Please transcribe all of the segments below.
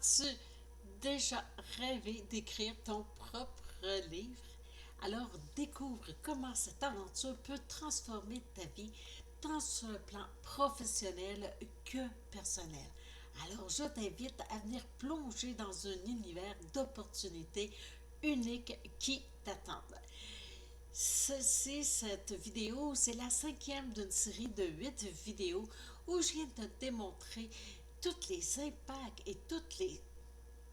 As-tu déjà rêvé d'écrire ton propre livre? Alors découvre comment cette aventure peut transformer ta vie tant sur le plan professionnel que personnel. Alors je t'invite à venir plonger dans un univers d'opportunités uniques qui t'attendent. Cette vidéo, c'est la cinquième d'une série de 8 vidéos où je viens de te démontrer tous les impacts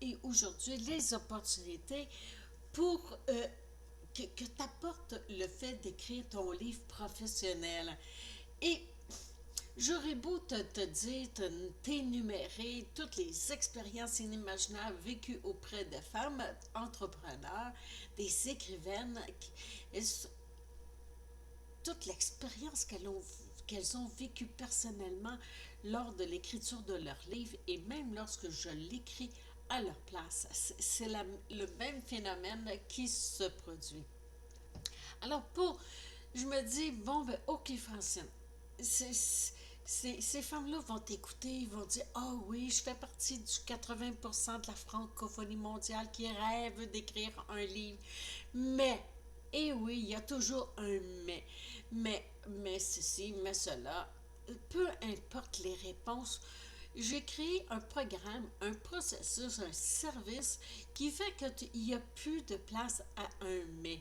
et aujourd'hui les opportunités pour que t'apporte le fait d'écrire ton livre professionnel. Et j'aurais beau te dire, t'énumérer toutes les expériences inimaginables vécues auprès de femmes entrepreneurs, des écrivaines, toute l'expérience qu'elles ont vécue personnellement lors de l'écriture de leur livre et même lorsque je l'écris à leur place. C'est le même phénomène qui se produit. Alors, je me dis, bon, ben, ok, Francine, ces femmes-là vont t'écouter, ils vont dire, ah oui, je fais partie du 80% de la francophonie mondiale qui rêve d'écrire un livre. Mais, et oui, il y a toujours un mais ceci, mais cela, peu importe les réponses, j'ai créé un programme, un processus, un service qui fait qu'il n'y a plus de place à un mais.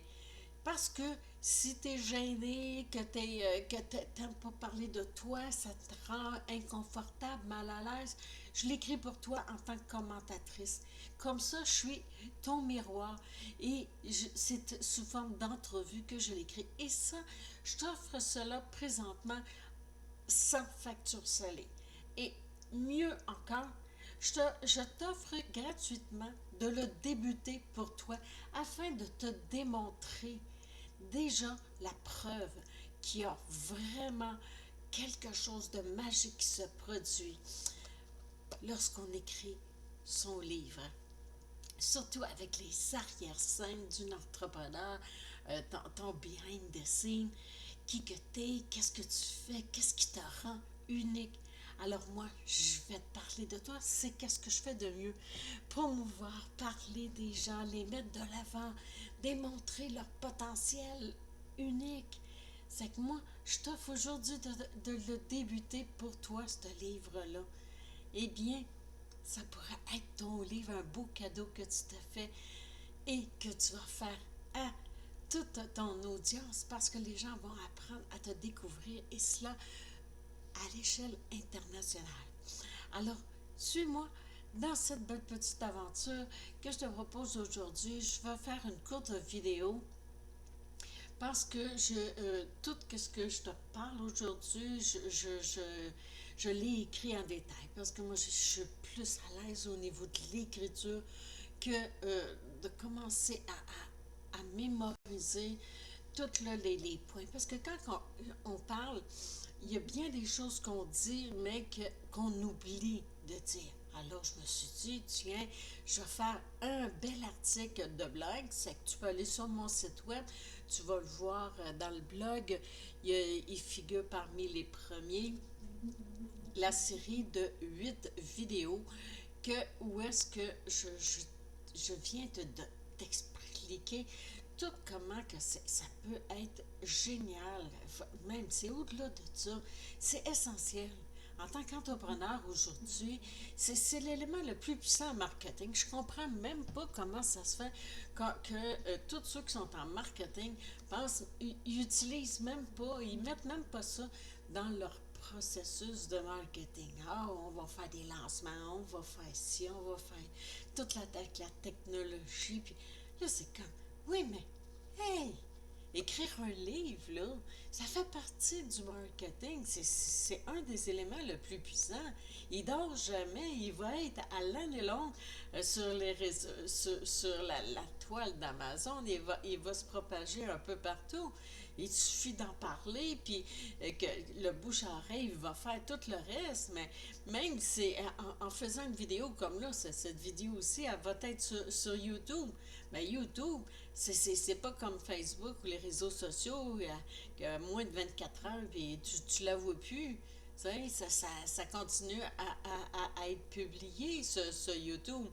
Parce que si tu es gêné, que t'aimes pas parler de toi, ça te rend inconfortable, mal à l'aise, je l'écris pour toi en tant que commentatrice. Comme ça, je suis ton miroir et c'est sous forme d'entrevue que je l'écris. Et ça, je t'offre cela présentement sans facture salée. Et mieux encore, je t'offre gratuitement de le débuter pour toi afin de te démontrer déjà la preuve qu'il y a vraiment quelque chose de magique qui se produit lorsqu'on écrit son livre. Surtout avec les arrière-scènes d'une entrepreneur, ton behind the scene, qui que t'es, qu'est-ce que tu fais, qu'est-ce qui te rend unique. Alors moi, je vais te parler de toi, c'est qu'est-ce que je fais de mieux. Promouvoir, parler des gens, les mettre de l'avant, démontrer leur potentiel unique. C'est que moi, je t'offre aujourd'hui de le débuter pour toi, ce livre-là. Eh bien, ça pourrait être ton livre, un beau cadeau que tu te fais et que tu vas faire à toute ton audience parce que les gens vont apprendre à te découvrir et cela à l'échelle internationale. Alors, suis-moi dans cette belle petite aventure que je te propose aujourd'hui. Je vais faire une courte vidéo parce que tout ce que je te parle aujourd'hui, je l'ai écrit en détail parce que moi, je suis plus à l'aise au niveau de l'écriture que de commencer à mémoriser tous les points. Parce que quand on parle, il y a bien des choses qu'on dit, mais qu'on oublie de dire. Alors, je me suis dit, tiens, je vais faire un bel article de blog. C'est que tu peux aller sur mon site web, tu vas le voir dans le blog. Il figure parmi les premiers la série de 8 vidéos où est-ce que je viens t'expliquer tout comment que ça peut être génial. Même, c'est au-delà de ça. C'est essentiel. En tant qu'entrepreneur aujourd'hui, c'est l'élément le plus puissant en marketing. Je comprends même pas comment ça se fait que tous ceux qui sont en marketing ils utilisent même pas, ils mettent même pas ça dans leur processus de marketing. Ah, on va faire des lancements, on va faire ci, on va faire toute la technologie. Puis là, c'est comme, oui, mais, hey, écrire un livre, là, ça fait partie du marketing. C'est un des éléments le plus puissants. Il dort jamais. Il va être à l'année longue sur les réseaux, sur la toile d'Amazon. Il va se propager un peu partout. Il suffit d'en parler, puis que le bouche à oreille va faire tout le reste. Mais même en faisant une vidéo comme là, cette vidéo aussi, elle va être sur YouTube. Mais YouTube, c'est pas comme Facebook ou les réseaux sociaux, moins de 24 heures, puis tu la vois plus. Tu sais, ça continue à être publié, ce YouTube.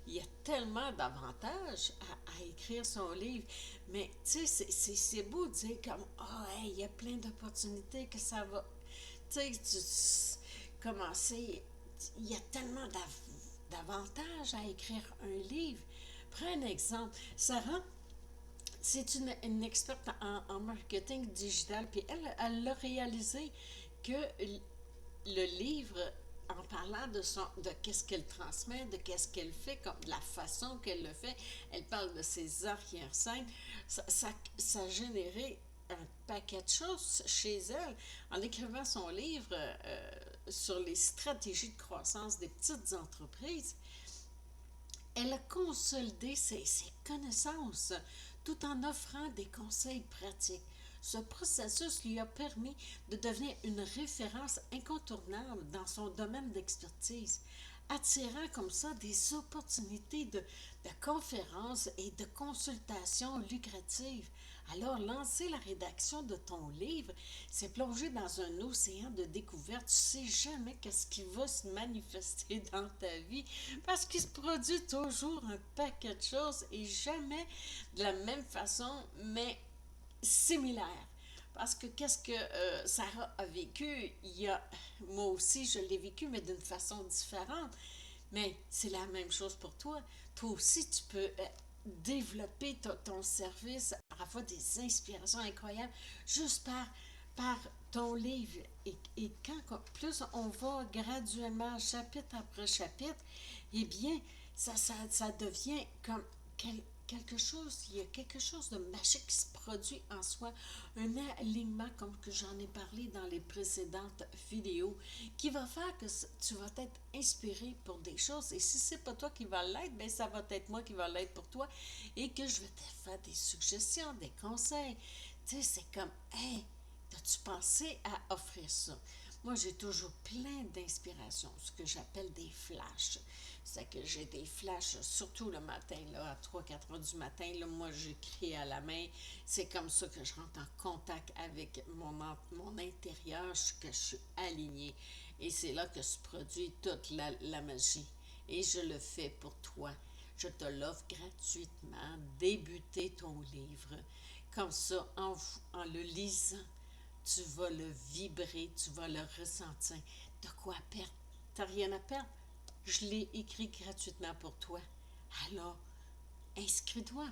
Il y a tellement d'avantages à écrire son livre. Mais, tu sais, c'est beau de dire comme, ah, hey, il y a plein d'opportunités que ça va. Tu sais, commencer. Il y a tellement d'avantages à écrire un livre. Prends un exemple. Sarah, c'est une experte en marketing digital, puis elle l'a réalisé que le livre, en parlant de qu'est-ce qu'elle transmet, de qu'est-ce qu'elle fait, comme de la façon qu'elle le fait, elle parle de ses arrière-scènes, ça a généré un paquet de choses chez elle. En écrivant son livre sur les stratégies de croissance des petites entreprises, elle a consolidé ses connaissances tout en offrant des conseils pratiques. Ce processus lui a permis de devenir une référence incontournable dans son domaine d'expertise, attirant comme ça des opportunités de conférences et de consultations lucratives. Alors, lancer la rédaction de ton livre, c'est plonger dans un océan de découvertes. Tu ne sais jamais qu'est-ce qui va se manifester dans ta vie parce qu'il se produit toujours un paquet de choses et jamais de la même façon, mais similaire. Parce que qu'est-ce que Sarah a vécu, moi aussi je l'ai vécu, mais d'une façon différente. Mais c'est la même chose pour toi. Toi aussi, tu peux développer ton service, avoir des inspirations incroyables juste par ton livre. Et quand plus on va graduellement, chapitre après chapitre, eh bien, ça devient comme quelque chose, il y a quelque chose de magique qui se produit en soi, un alignement comme que j'en ai parlé dans les précédentes vidéos, qui va faire que tu vas être inspiré pour des choses. Et si c'est pas toi qui va l'être, ben ça va être moi qui va l'être pour toi et que je vais te faire des suggestions, des conseils. Tu sais, c'est comme, hey, as-tu pensé à offrir ça? Moi, j'ai toujours plein d'inspirations, ce que j'appelle des flashs. C'est que j'ai des flashs, surtout le matin, là, à 3-4 heures du matin. Là, moi, j'écris à la main. C'est comme ça que je rentre en contact avec mon intérieur, que je suis alignée. Et c'est là que se produit toute la magie. Et je le fais pour toi. Je te l'offre gratuitement. Débuter ton livre. Comme ça, en le lisant, tu vas le vibrer, tu vas le ressentir. De quoi perdre? T'as rien à perdre? Je l'ai écrit gratuitement pour toi. Alors, inscris-toi.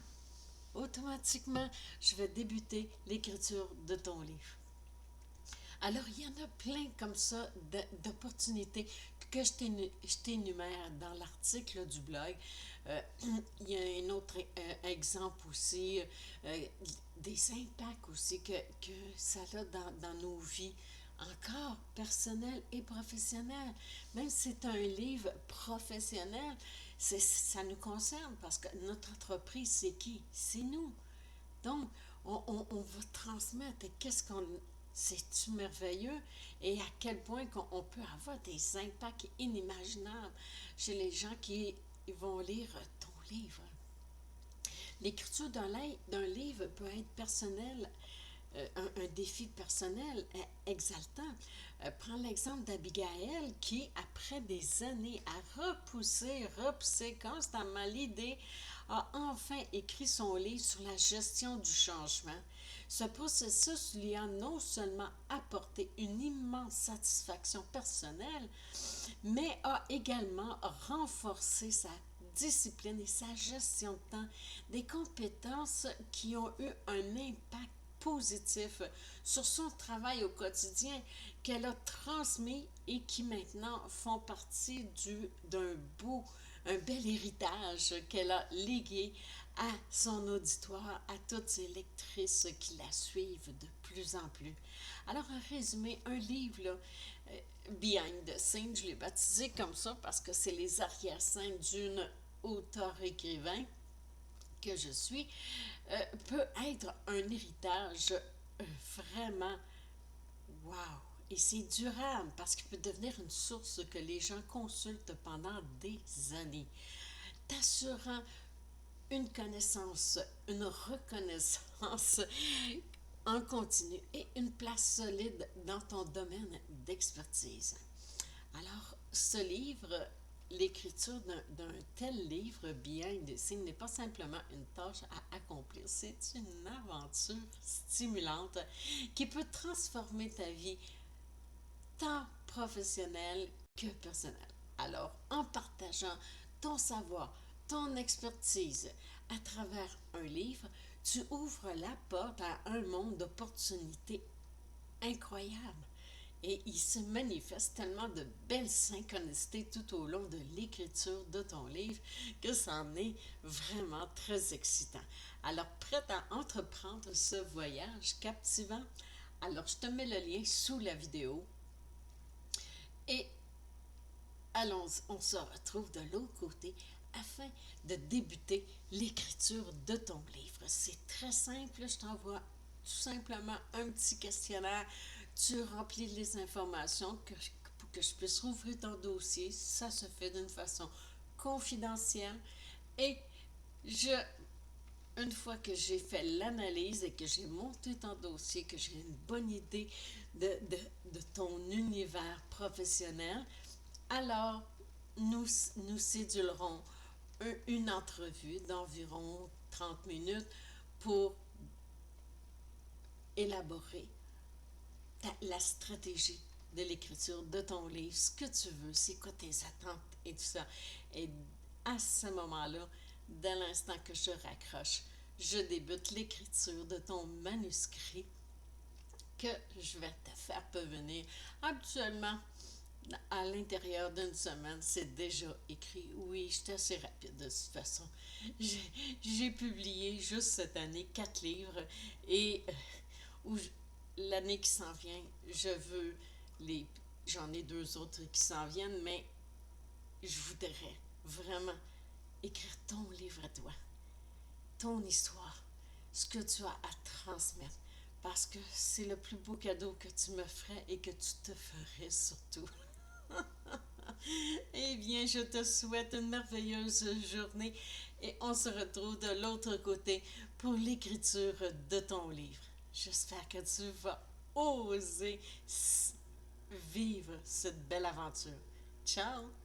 Automatiquement, je vais débuter l'écriture de ton livre. Alors, il y en a plein comme ça d'opportunités que je t'énumère dans l'article du blog. Euh, il y a un autre exemple aussi, euh, des impacts aussi que ça a dans nos vies, encore personnelles et professionnelles. Même si c'est un livre professionnel, ça nous concerne parce que notre entreprise, c'est qui? C'est nous. Donc, on va transmettre qu'est-ce qu'on... C'est-tu merveilleux? Et à quel point qu'on peut avoir des impacts inimaginables chez les gens qui vont lire ton livre. L'écriture d'un livre peut être personnel, un défi personnel exaltant. Prends l'exemple d'Abigail qui, après des années, a repoussé constamment l'idée, a enfin écrit son livre sur la gestion du changement. Ce processus lui a non seulement apporté une immense satisfaction personnelle, mais a également renforcé sa discipline et sa gestion de temps, des compétences qui ont eu un impact positif sur son travail au quotidien qu'elle a transmis et qui maintenant font partie un bel héritage qu'elle a légué à son auditoire, à toutes ces lectrices qui la suivent de plus en plus. Alors, en résumé, un livre, là, Behind the Scenes, je l'ai baptisé comme ça parce que c'est les arrière-scènes d'une auteur-écrivain que je suis, peut être un héritage vraiment wow. Et c'est durable parce qu'il peut devenir une source que les gens consultent pendant des années, t'assurant une connaissance, une reconnaissance en continu et une place solide dans ton domaine d'expertise. Alors, ce livre, l'écriture d'un tel livre behind the scenes n'est pas simplement une tâche à accomplir, c'est une aventure stimulante qui peut transformer ta vie tant professionnelle que personnelle. Alors, en partageant ton savoir, ton expertise à travers un livre, tu ouvres la porte à un monde d'opportunités incroyables. Et il se manifeste tellement de belles synchronicités tout au long de l'écriture de ton livre que c'en est vraiment très excitant. Alors, prête à entreprendre ce voyage captivant? Alors, je te mets le lien sous la vidéo et allons, on se retrouve de l'autre côté afin de débuter l'écriture de ton livre. C'est très simple, je t'envoie tout simplement un petit questionnaire. Tu remplis les informations pour que je puisse rouvrir ton dossier. Ça se fait d'une façon confidentielle. Et je, une fois que j'ai fait l'analyse et que j'ai monté ton dossier, que j'ai une bonne idée de ton univers professionnel, alors nous cédulerons une entrevue d'environ 30 minutes pour élaborer la stratégie de l'écriture de ton livre, ce que tu veux, c'est quoi tes attentes et tout ça. Et à ce moment-là, dès l'instant que je raccroche, je débute l'écriture de ton manuscrit que je vais te faire parvenir. Habituellement, à l'intérieur d'une semaine, c'est déjà écrit. Oui, j'étais assez rapide de toute façon. J'ai publié juste cette année 4 livres et où l'année qui s'en vient, je veux les. J'en ai 2 autres qui s'en viennent, mais je voudrais vraiment écrire ton livre à toi, ton histoire, ce que tu as à transmettre, parce que c'est le plus beau cadeau que tu me ferais et que tu te ferais surtout. Eh bien, je te souhaite une merveilleuse journée et on se retrouve de l'autre côté pour l'écriture de ton livre. J'espère que tu vas oser vivre cette belle aventure. Ciao!